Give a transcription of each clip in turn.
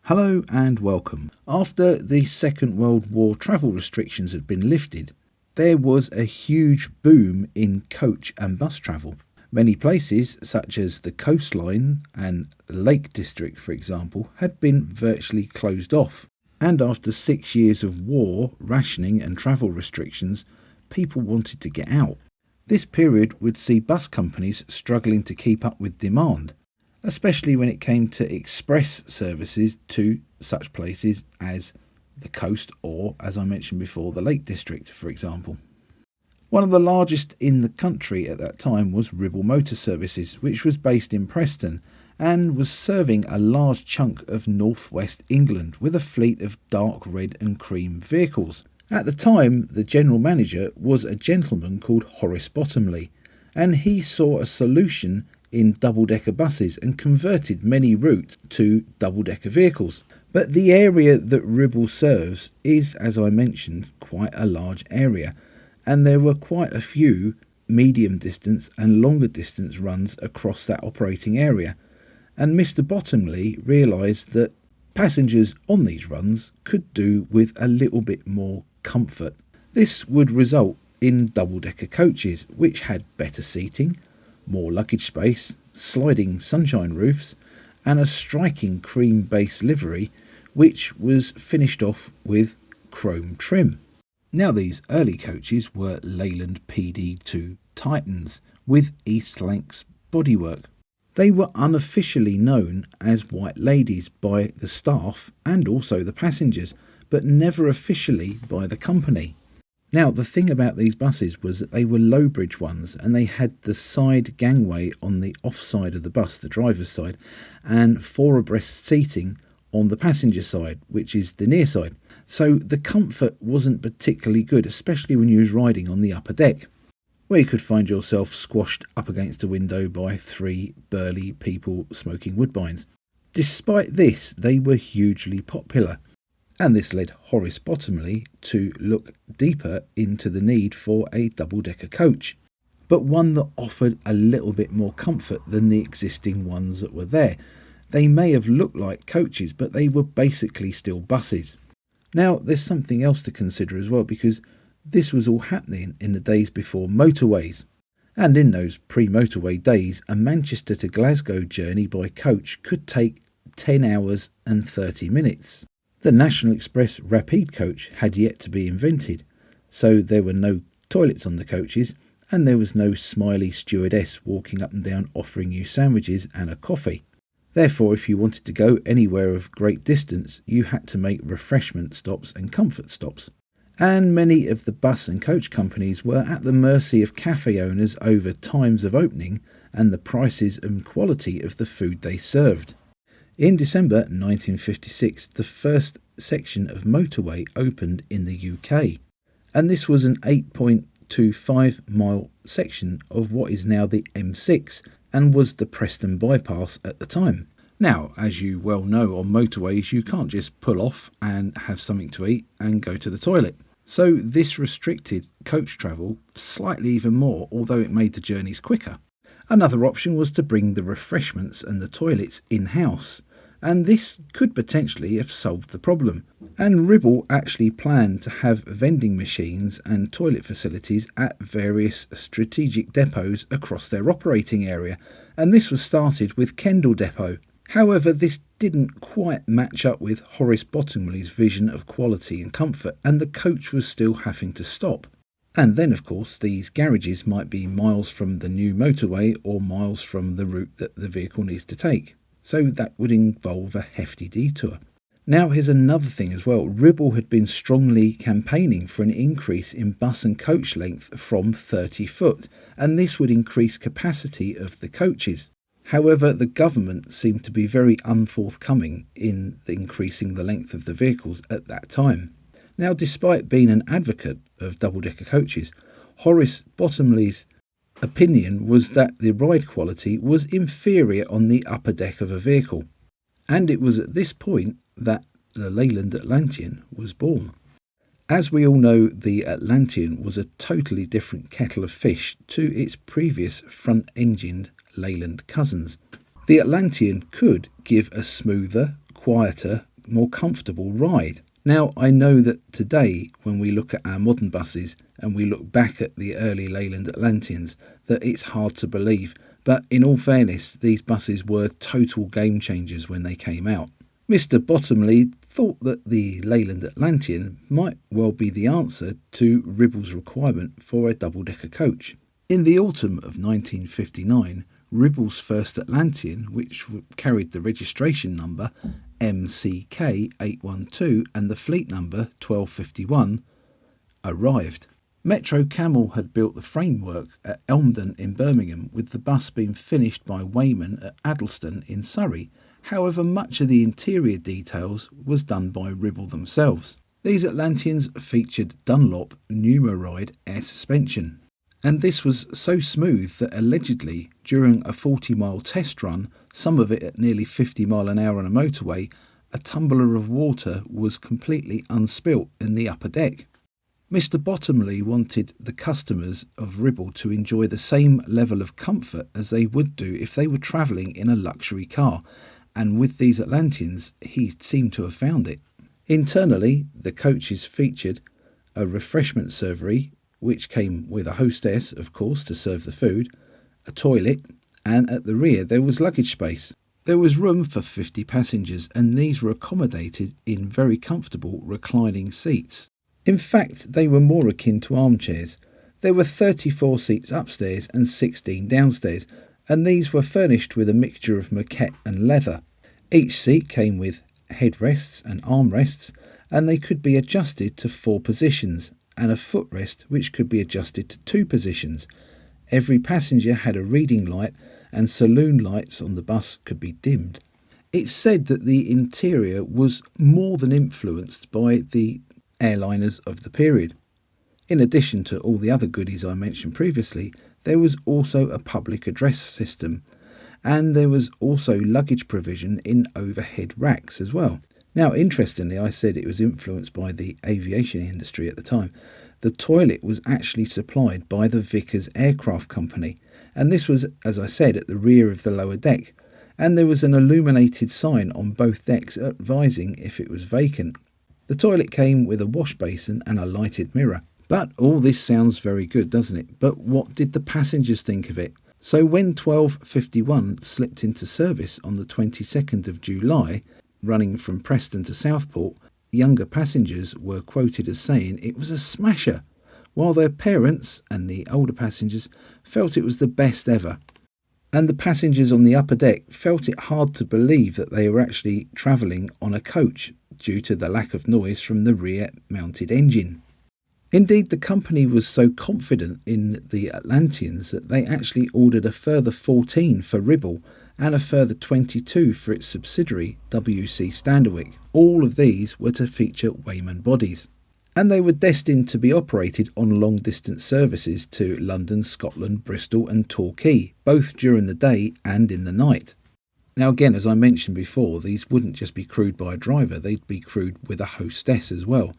Hello and welcome. After the Second World War travel restrictions had been lifted, there was a huge boom in coach and bus travel. Many places, such as the coastline and the Lake District, for example, had been virtually closed off. And after 6 years of war, rationing and travel restrictions, people wanted to get out. This period would see bus companies struggling to keep up with demand, especially when it came to express services to such places as the coast or, as I mentioned before, the Lake District, for example. One of the largest in the country at that time was Ribble Motor Services, which was based in Preston and was serving a large chunk of northwest England with a fleet of dark red and cream vehicles. At the time, the general manager was a gentleman called Horace Bottomley, and he saw a solution in double-decker buses and converted many routes to double-decker vehicles. But the area that Ribble serves is, as I mentioned, quite a large area, and there were quite a few medium distance and longer distance runs across that operating area. And Mr. Bottomley realised that passengers on these runs could do with a little bit more comfort. This would result in double-decker coaches, which had better seating, more luggage space, sliding sunshine roofs, and a striking cream base livery, which was finished off with chrome trim. Now, these early coaches were Leyland PD2 Titans with East Lancs bodywork. They were unofficially known as White Ladies by the staff and also the passengers, but never officially by the company. Now, the thing about these buses was that they were low bridge ones, and they had the side gangway on the off side of the bus, the driver's side, and four abreast seating on the passenger side, which is the near side. So the comfort wasn't particularly good, especially when you was riding on the upper deck, where you could find yourself squashed up against a window by three burly people smoking woodbines. Despite this, they were hugely popular, and this led Horace Bottomley to look deeper into the need for a double-decker coach, but one that offered a little bit more comfort than the existing ones that were there. They may have looked like coaches, but they were basically still buses. Now, there's something else to consider as well, because this was all happening in the days before motorways. And in those pre-motorway days, a Manchester to Glasgow journey by coach could take 10 hours and 30 minutes. The National Express Rapide coach had yet to be invented, so there were no toilets on the coaches, and there was no smiley stewardess walking up and down offering you sandwiches and a coffee. Therefore, if you wanted to go anywhere of great distance, you had to make refreshment stops and comfort stops. And many of the bus and coach companies were at the mercy of cafe owners over times of opening and the prices and quality of the food they served. In December 1956, the first section of motorway opened in the UK, and this was an 8.25 mile section of what is now the M6 and was the Preston bypass at the time. Now, as you well know, on motorways you can't just pull off and have something to eat and go to the toilet. So this restricted coach travel slightly even more, although it made the journeys quicker. Another option was to bring the refreshments and the toilets in-house, and this could potentially have solved the problem. And Ribble actually planned to have vending machines and toilet facilities at various strategic depots across their operating area, and this was started with Kendal Depot. However, this didn't quite match up with Horace Bottomley's vision of quality and comfort, and the coach was still having to stop. And then, of course, these garages might be miles from the new motorway or miles from the route that the vehicle needs to take. So that would involve a hefty detour. Now, here's another thing as well. Ribble had been strongly campaigning for an increase in bus and coach length from 30 foot, and this would increase capacity of the coaches. However, the government seemed to be very unforthcoming in increasing the length of the vehicles at that time. Now, despite being an advocate of double-decker coaches, Horace Bottomley's opinion was that the ride quality was inferior on the upper deck of a vehicle, and it was at this point that the Leyland Atlantean was born. As we all know, the Atlantean was a totally different kettle of fish to its previous front-engined Leyland cousins. The Atlantean could give a smoother, quieter, more comfortable ride. Now, I know that today, when we look at our modern buses and we look back at the early Leyland Atlanteans, that it's hard to believe. But in all fairness, these buses were total game changers when they came out. Mr. Bottomley thought that the Leyland Atlantean might well be the answer to Ribble's requirement for a double-decker coach. In the autumn of 1959, Ribble's first Atlantean, which carried the registration number MCK812 and the fleet number 1251, arrived. Metro Camel had built the framework at Elmdon in Birmingham, with the bus being finished by Wayman at Addlestone in Surrey. However, much of the interior details was done by Ribble themselves. These Atlanteans featured Dunlop Pneumoride air suspension, and this was so smooth that allegedly during a 40-mile test run, some of it at nearly 50 mile an hour on a motorway, a tumbler of water was completely unspilt in the upper deck. Mr. Bottomley wanted the customers of Ribble to enjoy the same level of comfort as they would do if they were travelling in a luxury car, and with these Atlanteans he seemed to have found it. Internally, the coaches featured a refreshment servery, which came with a hostess, of course, to serve the food, a toilet, and at the rear there was luggage space. There was room for 50 passengers, and these were accommodated in very comfortable reclining seats. In fact, they were more akin to armchairs. There were 34 seats upstairs and 16 downstairs, and these were furnished with a mixture of moquette and leather. Each seat came with headrests and armrests, and they could be adjusted to 4 positions, and a footrest which could be adjusted to 2 positions. Every passenger had a reading light, and saloon lights on the bus could be dimmed. It's said that the interior was more than influenced by the airliners of the period. In addition to all the other goodies I mentioned previously, there was also a public address system, and there was also luggage provision in overhead racks as well. Now, interestingly, I said it was influenced by the aviation industry at the time. The toilet was actually supplied by the Vickers Aircraft Company, and this was, as I said, at the rear of the lower deck, and there was an illuminated sign on both decks advising if it was vacant. The toilet came with a wash basin and a lighted mirror. But all this sounds very good, doesn't it? But what did the passengers think of it? So when 1251 slipped into service on the 22nd of July, running from Preston to Southport, younger passengers were quoted as saying it was a smasher, while their parents and the older passengers felt it was the best ever. And the passengers on the upper deck felt it hard to believe that they were actually travelling on a coach due to the lack of noise from the rear-mounted engine. Indeed, the company was so confident in the Atlanteans that they actually ordered a further 14 for Ribble and a further 22 for its subsidiary WC Standerwick. All of these were to feature Wayman bodies, and they were destined to be operated on long-distance services to London, Scotland, Bristol and Torquay, both during the day and in the night. Now again, as I mentioned before, these wouldn't just be crewed by a driver, they'd be crewed with a hostess as well.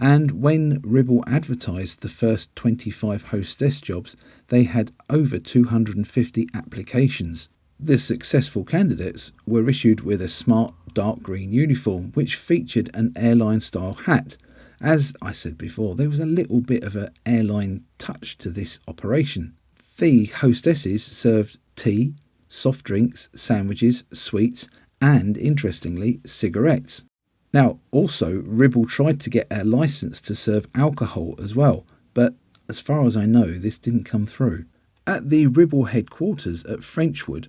And when Ribble advertised the first 25 hostess jobs, they had over 250 applications. The successful candidates were issued with a smart dark green uniform which featured an airline-style hat. As I said before, there was a little bit of an airline touch to this operation. The hostesses served tea, soft drinks, sandwiches, sweets, and, interestingly, cigarettes. Now, also, Ribble tried to get a licence to serve alcohol as well, but as far as I know, this didn't come through. At the Ribble headquarters at Frenchwood,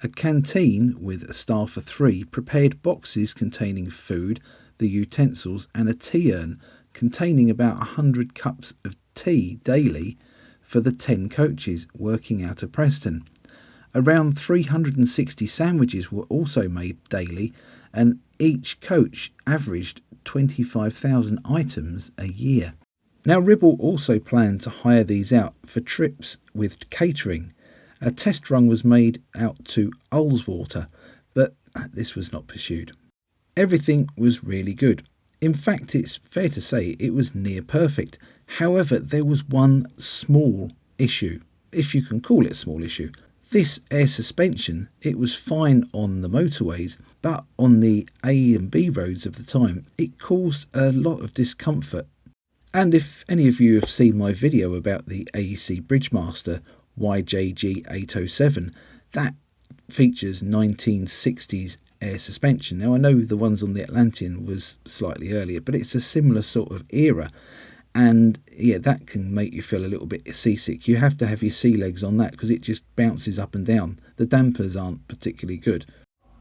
a canteen with a staff of 3 prepared boxes containing food, the utensils, and a tea urn containing about 100 cups of tea daily for the 10 coaches working out of Preston. Around 360 sandwiches were also made daily, and each coach averaged 25,000 items a year. Now, Ribble also planned to hire these out for trips with catering. A test run was made out to Ullswater, but this was not pursued. Everything was really good. In fact, it's fair to say it was near perfect. However, there was one small issue, if you can call it a small issue. This air suspension, it was fine on the motorways, but on the A and B roads of the time, it caused a lot of discomfort. And if any of you have seen my video about the AEC Bridgemaster YJG807, that features 1960s air suspension. Now I know the ones on the Atlantean was slightly earlier, but it's a similar sort of era. And yeah, that can make you feel a little bit seasick. You have to have your sea legs on that because it just bounces up and down. The dampers aren't particularly good.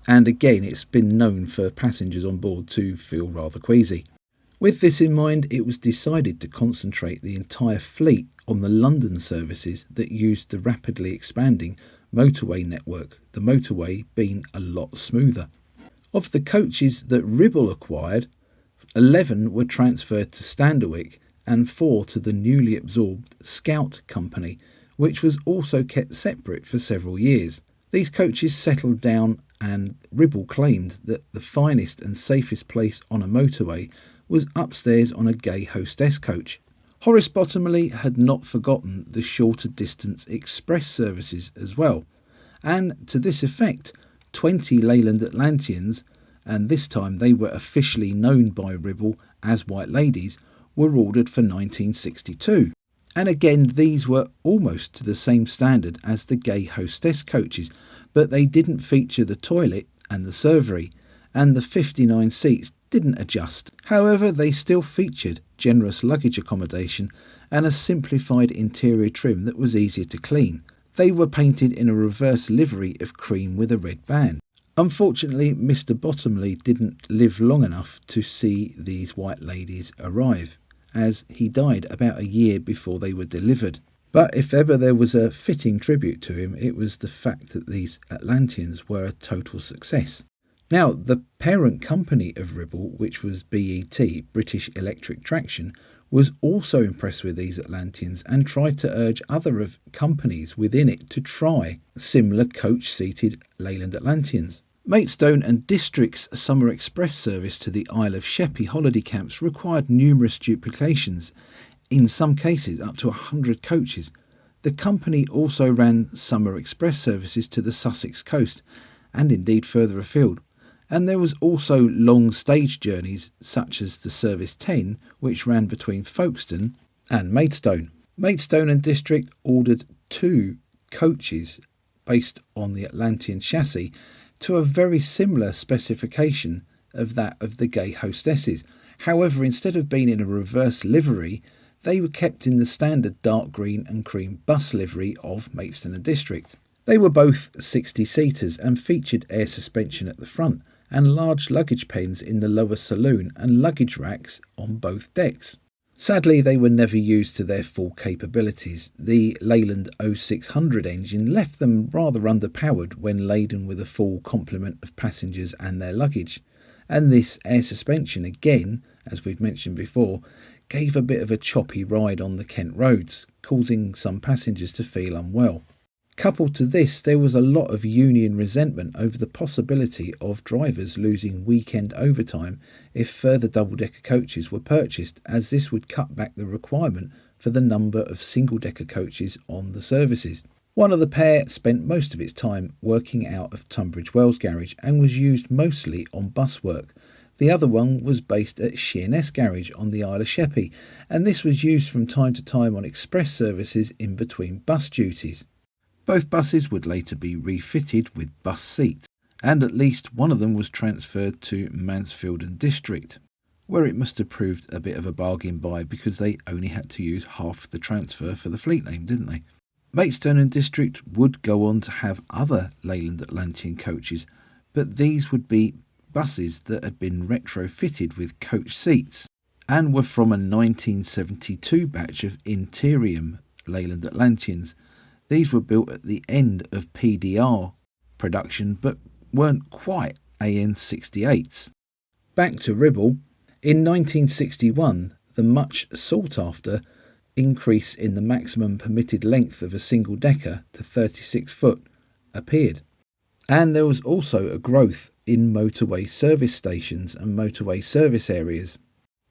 And again, it's been known for passengers on board to feel rather queasy. With this in mind, it was decided to concentrate the entire fleet on the London services that used the rapidly expanding motorway network, the motorway being a lot smoother. Of the coaches that Ribble acquired, 11 were transferred to Standerwick and 4 to the newly absorbed Scout Company, which was also kept separate for several years. These coaches settled down, and Ribble claimed that the finest and safest place on a motorway was upstairs on a gay hostess coach. Horace Bottomley had not forgotten the shorter distance express services as well, and to this effect 20 Leyland Atlanteans, and this time they were officially known by Ribble as White Ladies, were ordered for 1962. And again, these were almost to the same standard as the gay hostess coaches, but they didn't feature the toilet and the servery, and the 59 seats didn't adjust. However, they still featured generous luggage accommodation and a simplified interior trim that was easier to clean. They were painted in a reverse livery of cream with a red band. Unfortunately, Mr. Bottomley didn't live long enough to see these White Ladies arrive, as he died about a year before they were delivered. But if ever there was a fitting tribute to him, it was the fact that these Atlanteans were a total success. Now, the parent company of Ribble, which was BET, British Electric Traction, was also impressed with these Atlanteans and tried to urge other of companies within it to try similar coach-seated Leyland Atlanteans. Maidstone and District's summer express service to the Isle of Sheppey holiday camps required numerous duplications, in some cases up to 100 coaches. The company also ran summer express services to the Sussex coast and indeed further afield. And there was also long stage journeys such as the Service 10, which ran between Folkestone and Maidstone. Maidstone and District ordered 2 coaches based on the Atlantean chassis to a very similar specification of that of the gay hostesses. However, instead of being in a reverse livery, they were kept in the standard dark green and cream bus livery of Maidstone and District. They were both 60-seaters and featured air suspension at the front and large luggage pens in the lower saloon and luggage racks on both decks. Sadly, they were never used to their full capabilities. The Leyland 0600 engine left them rather underpowered when laden with a full complement of passengers and their luggage. And this air suspension, again, as we've mentioned before, gave a bit of a choppy ride on the Kent roads, causing some passengers to feel unwell. Coupled to this, there was a lot of union resentment over the possibility of drivers losing weekend overtime if further double-decker coaches were purchased, as this would cut back the requirement for the number of single-decker coaches on the services. One of the pair spent most of its time working out of Tunbridge Wells Garage and was used mostly on bus work. The other one was based at Sheerness Garage on the Isle of Sheppey, and this was used from time to time on express services in between bus duties. Both buses would later be refitted with bus seats, and at least one of them was transferred to Mansfield and District, where it must have proved a bit of a bargain buy because they only had to use half the transfer for the fleet name, didn't they? Maidstone and District would go on to have other Leyland Atlantean coaches, but these would be buses that had been retrofitted with coach seats and were from a 1972 batch of Interium Leyland Atlanteans. These were built at the end of PDR production, but weren't quite AN68s. Back to Ribble. In 1961, the much sought after increase in the maximum permitted length of a single decker to 36 foot appeared. And there was also a growth in motorway service stations and motorway service areas.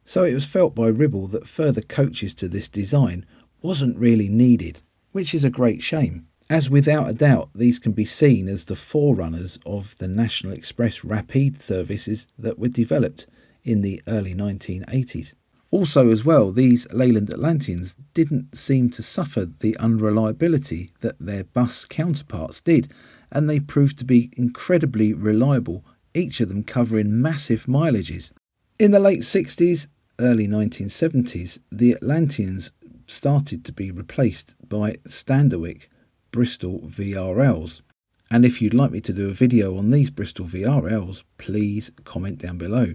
So it was felt by Ribble that further coaches to this design wasn't really needed, which is a great shame. as without a doubt these can be seen as the forerunners of the National Express Rapide services that were developed in the early 1980s. Also as well, these Leyland Atlanteans didn't seem to suffer the unreliability that their bus counterparts did, and they proved to be incredibly reliable, each of them covering massive mileages. In the late 60s, early 1970s, the Atlanteans started to be replaced by Standerwick Bristol VRLs. And if you'd like me to do a video on these Bristol VRLs, please comment down below.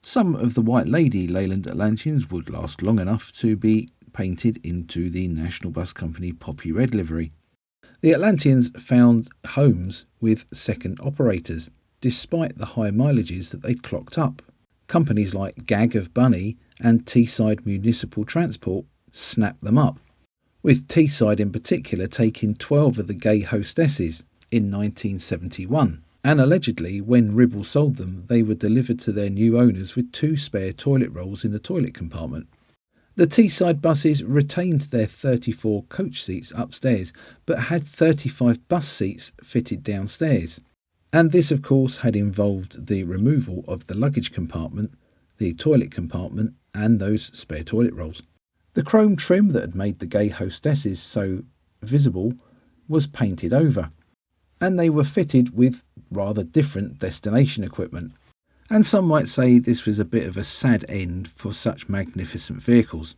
Some of the White Lady Leyland Atlanteans would last long enough to be painted into the National Bus Company poppy red livery. The Atlanteans found homes with second operators, despite the high mileages that they clocked up. Companies like Gag of Bunny and Teesside Municipal Transport snapped them up, with Teesside in particular taking 12 of the gay hostesses in 1971. And allegedly, when Ribble sold them, they were delivered to their new owners with 2 spare toilet rolls in the toilet compartment. The Teesside buses retained their 34 coach seats upstairs, but had 35 bus seats fitted downstairs. And this, of course, had involved the removal of the luggage compartment, the toilet compartment, and those spare toilet rolls. The chrome trim that had made the gay hostesses so visible was painted over, and they were fitted with rather different destination equipment. And some might say this was a bit of a sad end for such magnificent vehicles.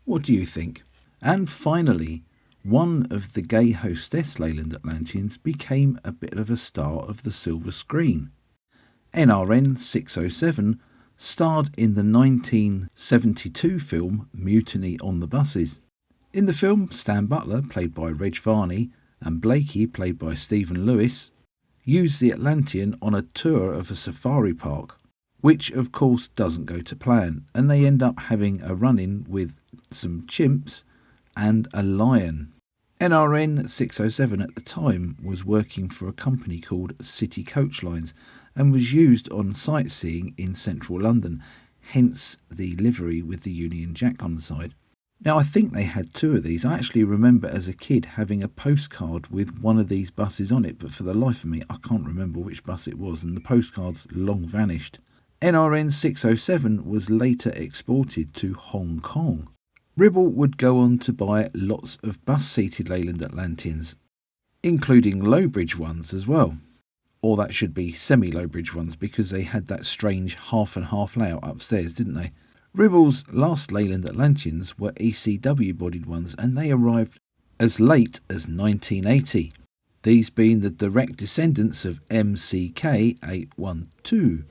What do you think? And finally, one of the gay hostess Leyland Atlanteans became a bit of a star of the silver screen. NRN 607 starred in the 1972 film Mutiny on the Buses. In the film, Stan Butler, played by Reg Varney, and Blakey, played by Stephen Lewis, used the Atlantean on a tour of a safari park, which of course doesn't go to plan, and they end up having a run-in with some chimps and a lion. NRN 607 at the time was working for a company called City Coach Lines and was used on sightseeing in central London, hence the livery with the Union Jack on the side. Now, I think they had 2 of these. I actually remember as a kid having a postcard with one of these buses on it, but for the life of me, I can't remember which bus it was, and the postcard's long vanished. NRN 607 was later exported to Hong Kong. Ribble would go on to buy lots of bus-seated Leyland Atlanteans, including low-bridge ones as well. Or that should be semi-low-bridge ones, because they had that strange half-and-half layout upstairs, didn't they? Ribble's last Leyland Atlanteans were ECW-bodied ones, and they arrived as late as 1980, these being the direct descendants of MCK 812.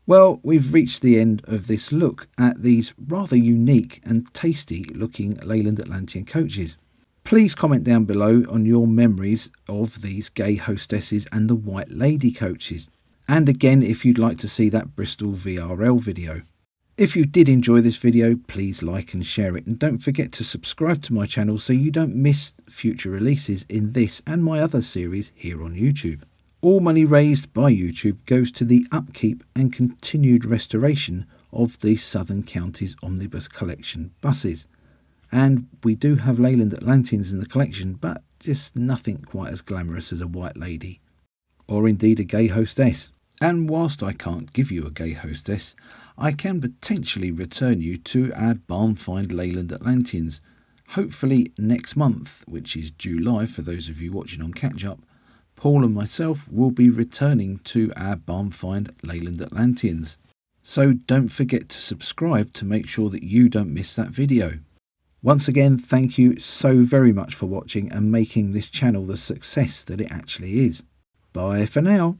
Well, we've reached the end of this look at these rather unique and tasty looking Leyland Atlantean coaches. Please comment down below on your memories of these gay hostesses and the White Lady coaches. And again, if you'd like to see that Bristol VRL video. If you did enjoy this video, please like and share it, and don't forget to subscribe to my channel so you don't miss future releases in this and my other series here on YouTube. All money raised by YouTube goes to the upkeep and continued restoration of the Southern Counties Omnibus Collection buses. And we do have Leyland Atlanteans in the collection, but just nothing quite as glamorous as a White Lady, or indeed a gay hostess. And whilst I can't give you a gay hostess, I can potentially return you to our barn find Leyland Atlanteans. Hopefully next month, which is July for those of you watching on catch up, Paul and myself will be returning to our barn find Leyland Atlanteans. So don't forget to subscribe to make sure that you don't miss that video. Once again, thank you so very much for watching and making this channel the success that it actually is. Bye for now.